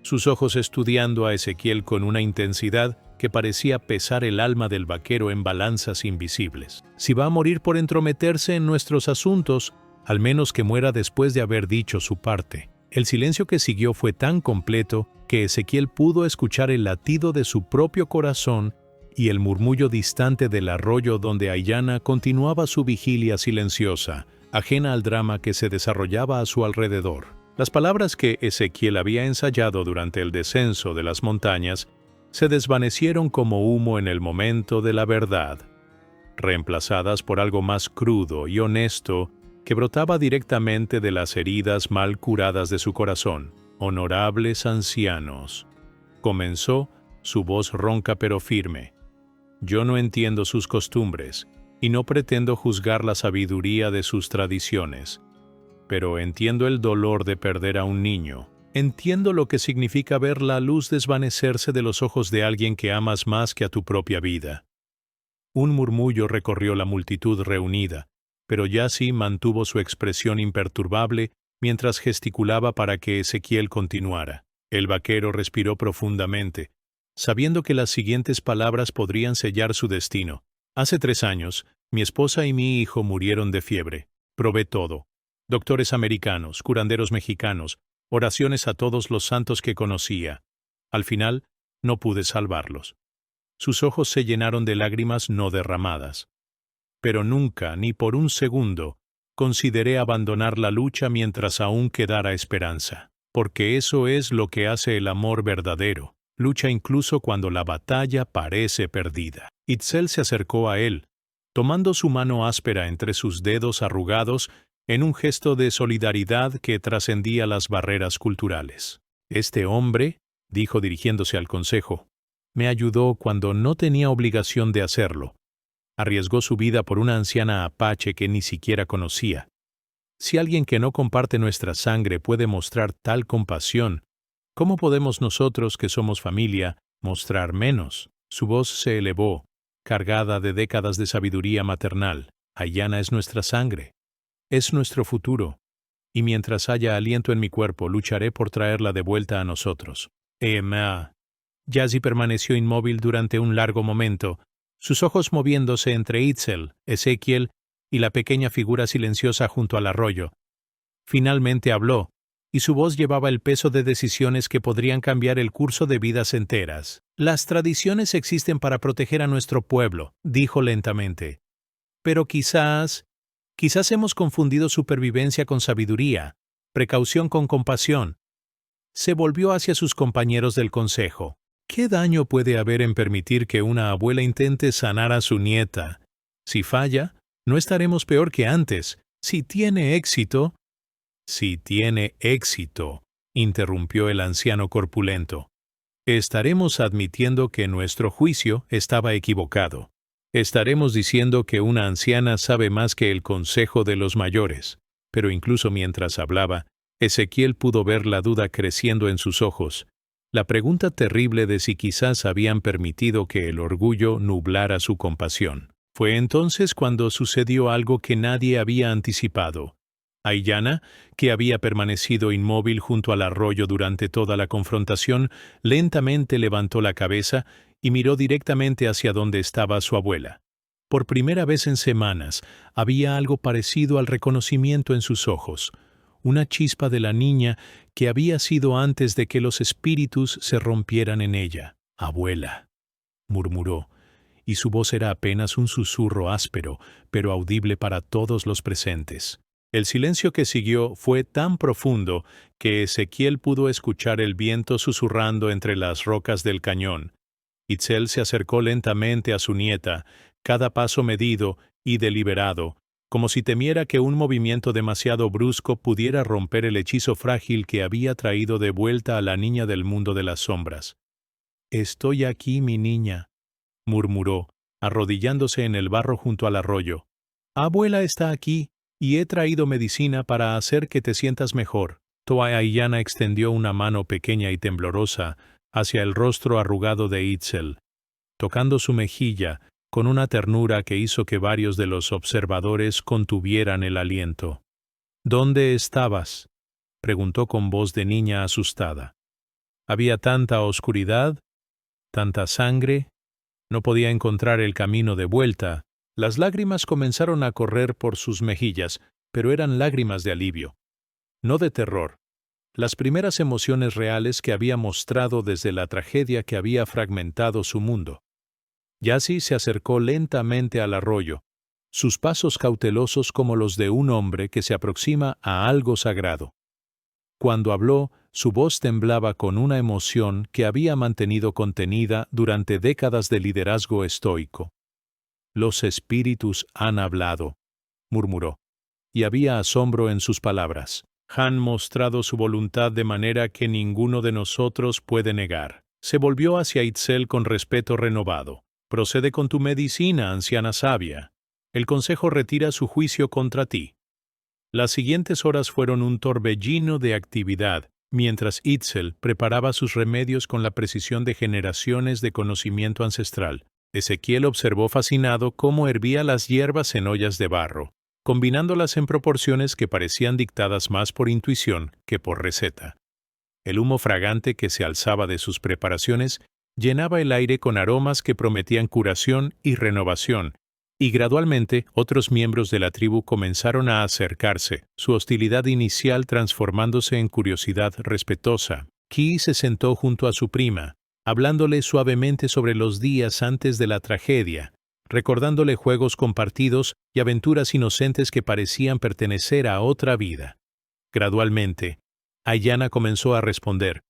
sus ojos estudiando a Ezequiel con una intensidad que parecía pesar el alma del vaquero en balanzas invisibles. Si va a morir por entrometerse en nuestros asuntos, al menos que muera después de haber dicho su parte. El silencio que siguió fue tan completo que Ezequiel pudo escuchar el latido de su propio corazón y el murmullo distante del arroyo donde Aiyana continuaba su vigilia silenciosa, ajena al drama que se desarrollaba a su alrededor. Las palabras que Ezequiel había ensayado durante el descenso de las montañas se desvanecieron como humo en el momento de la verdad, reemplazadas por algo más crudo y honesto que brotaba directamente de las heridas mal curadas de su corazón. «Honorables ancianos», comenzó, su voz ronca pero firme. «Yo no entiendo sus costumbres y no pretendo juzgar la sabiduría de sus tradiciones, pero entiendo el dolor de perder a un niño. Entiendo lo que significa ver la luz desvanecerse de los ojos de alguien que amas más que a tu propia vida». Un murmullo recorrió la multitud reunida, pero Yazzie mantuvo su expresión imperturbable mientras gesticulaba para que Ezequiel continuara. El vaquero respiró profundamente, sabiendo que las siguientes palabras podrían sellar su destino. «Hace 3 años, mi esposa y mi hijo murieron de fiebre. Probé todo. Doctores americanos, curanderos mexicanos, oraciones a todos los santos que conocía. Al final, no pude salvarlos». Sus ojos se llenaron de lágrimas no derramadas. «Pero nunca, ni por un segundo, consideré abandonar la lucha mientras aún quedara esperanza. Porque eso es lo que hace el amor verdadero. Lucha incluso cuando la batalla parece perdida». Itzel se acercó a él, tomando su mano áspera entre sus dedos arrugados en un gesto de solidaridad que trascendía las barreras culturales. «Este hombre», dijo dirigiéndose al consejo, «me ayudó cuando no tenía obligación de hacerlo. Arriesgó su vida por una anciana apache que ni siquiera conocía. Si alguien que no comparte nuestra sangre puede mostrar tal compasión, ¿cómo podemos nosotros, que somos familia, mostrar menos?» Su voz se elevó, cargada de décadas de sabiduría maternal. «Aiyana es nuestra sangre. Es nuestro futuro. Y mientras haya aliento en mi cuerpo, lucharé por traerla de vuelta a nosotros». «Emma». Yazzie permaneció inmóvil durante un largo momento, sus ojos moviéndose entre Itzel, Ezequiel y la pequeña figura silenciosa junto al arroyo. Finalmente habló, y su voz llevaba el peso de decisiones que podrían cambiar el curso de vidas enteras. Las tradiciones existen para proteger a nuestro pueblo, dijo lentamente. Pero quizás hemos confundido supervivencia con sabiduría, precaución con compasión. Se volvió hacia sus compañeros del consejo. ¿Qué daño puede haber en permitir que una abuela intente sanar a su nieta? Si falla, no estaremos peor que antes. Si tiene éxito, interrumpió el anciano corpulento, estaremos admitiendo que nuestro juicio estaba equivocado. Estaremos diciendo que una anciana sabe más que el consejo de los mayores. Pero incluso mientras hablaba, Ezequiel pudo ver la duda creciendo en sus ojos, la pregunta terrible de si quizás habían permitido que el orgullo nublara su compasión. Fue entonces cuando sucedió algo que nadie había anticipado. Aiyana, que había permanecido inmóvil junto al arroyo durante toda la confrontación, lentamente levantó la cabeza y miró directamente hacia donde estaba su abuela. Por primera vez en semanas, había algo parecido al reconocimiento en sus ojos, una chispa de la niña que había sido antes de que los espíritus se rompieran en ella. «Abuela», murmuró, y su voz era apenas un susurro áspero, pero audible para todos los presentes. El silencio que siguió fue tan profundo que Ezequiel pudo escuchar el viento susurrando entre las rocas del cañón. Itzel se acercó lentamente a su nieta, cada paso medido y deliberado, como si temiera que un movimiento demasiado brusco pudiera romper el hechizo frágil que había traído de vuelta a la niña del mundo de las sombras. «Estoy aquí, mi niña», murmuró, arrodillándose en el barro junto al arroyo. «Abuela está aquí, y he traído medicina para hacer que te sientas mejor». Aiyana extendió una mano pequeña y temblorosa hacia el rostro arrugado de Itzel, tocando su mejilla con una ternura que hizo que varios de los observadores contuvieran el aliento. «¿Dónde estabas?», preguntó con voz de niña asustada. Había tanta oscuridad, tanta sangre, no podía encontrar el camino de vuelta. Las lágrimas comenzaron a correr por sus mejillas, pero eran lágrimas de alivio, no de terror. Las primeras emociones reales que había mostrado desde la tragedia que había fragmentado su mundo. Yassi se acercó lentamente al arroyo, sus pasos cautelosos como los de un hombre que se aproxima a algo sagrado. Cuando habló, su voz temblaba con una emoción que había mantenido contenida durante décadas de liderazgo estoico. «Los espíritus han hablado», murmuró, y había asombro en sus palabras. «Han mostrado su voluntad de manera que ninguno de nosotros puede negar». Se volvió hacia Itzel con respeto renovado. «Procede con tu medicina, anciana sabia. El consejo retira su juicio contra ti». Las siguientes horas fueron un torbellino de actividad, mientras Itzel preparaba sus remedios con la precisión de generaciones de conocimiento ancestral. Ezequiel observó fascinado cómo hervía las hierbas en ollas de barro, combinándolas en proporciones que parecían dictadas más por intuición que por receta. El humo fragante que se alzaba de sus preparaciones llenaba el aire con aromas que prometían curación y renovación, y gradualmente otros miembros de la tribu comenzaron a acercarse, su hostilidad inicial transformándose en curiosidad respetuosa. Ki se sentó junto a su prima, hablándole suavemente sobre los días antes de la tragedia, recordándole juegos compartidos y aventuras inocentes que parecían pertenecer a otra vida. Gradualmente, Aiyana comenzó a responder,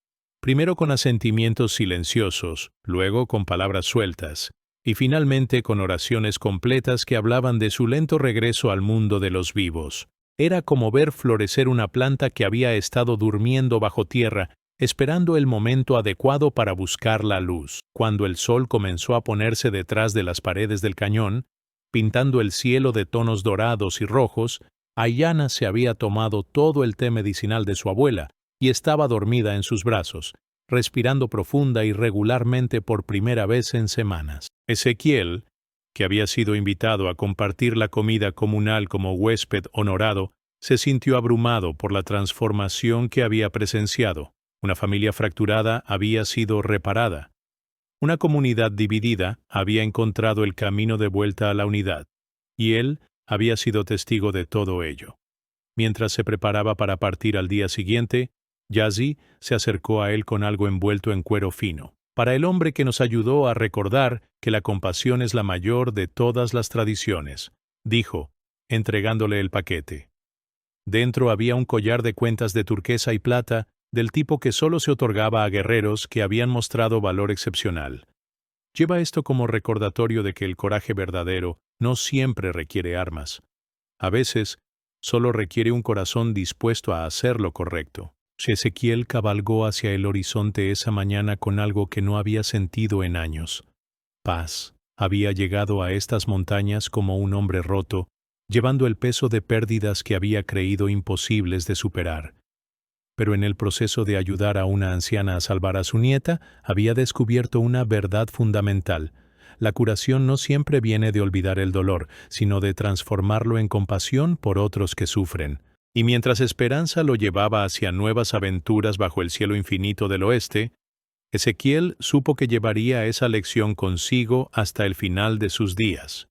primero con asentimientos silenciosos, luego con palabras sueltas, y finalmente con oraciones completas que hablaban de su lento regreso al mundo de los vivos. Era como ver florecer una planta que había estado durmiendo bajo tierra, esperando el momento adecuado para buscar la luz. Cuando el sol comenzó a ponerse detrás de las paredes del cañón, pintando el cielo de tonos dorados y rojos, Aiyana se había tomado todo el té medicinal de su abuela y estaba dormida en sus brazos, respirando profunda y regularmente por primera vez en semanas. Ezequiel, que había sido invitado a compartir la comida comunal como huésped honorado, se sintió abrumado por la transformación que había presenciado. Una familia fracturada había sido reparada. Una comunidad dividida había encontrado el camino de vuelta a la unidad, y él había sido testigo de todo ello. Mientras se preparaba para partir al día siguiente, Yazzie se acercó a él con algo envuelto en cuero fino, para el hombre que nos ayudó a recordar que la compasión es la mayor de todas las tradiciones, dijo, entregándole el paquete. Dentro había un collar de cuentas de turquesa y plata, del tipo que solo se otorgaba a guerreros que habían mostrado valor excepcional. Lleva esto como recordatorio de que el coraje verdadero no siempre requiere armas. A veces, solo requiere un corazón dispuesto a hacer lo correcto. Ezequiel cabalgó hacia el horizonte esa mañana con algo que no había sentido en años. Paz. Había llegado a estas montañas como un hombre roto, llevando el peso de pérdidas que había creído imposibles de superar. Pero en el proceso de ayudar a una anciana a salvar a su nieta, había descubierto una verdad fundamental. La curación no siempre viene de olvidar el dolor, sino de transformarlo en compasión por otros que sufren. Y mientras Esperanza lo llevaba hacia nuevas aventuras bajo el cielo infinito del oeste, Ezequiel supo que llevaría esa lección consigo hasta el final de sus días.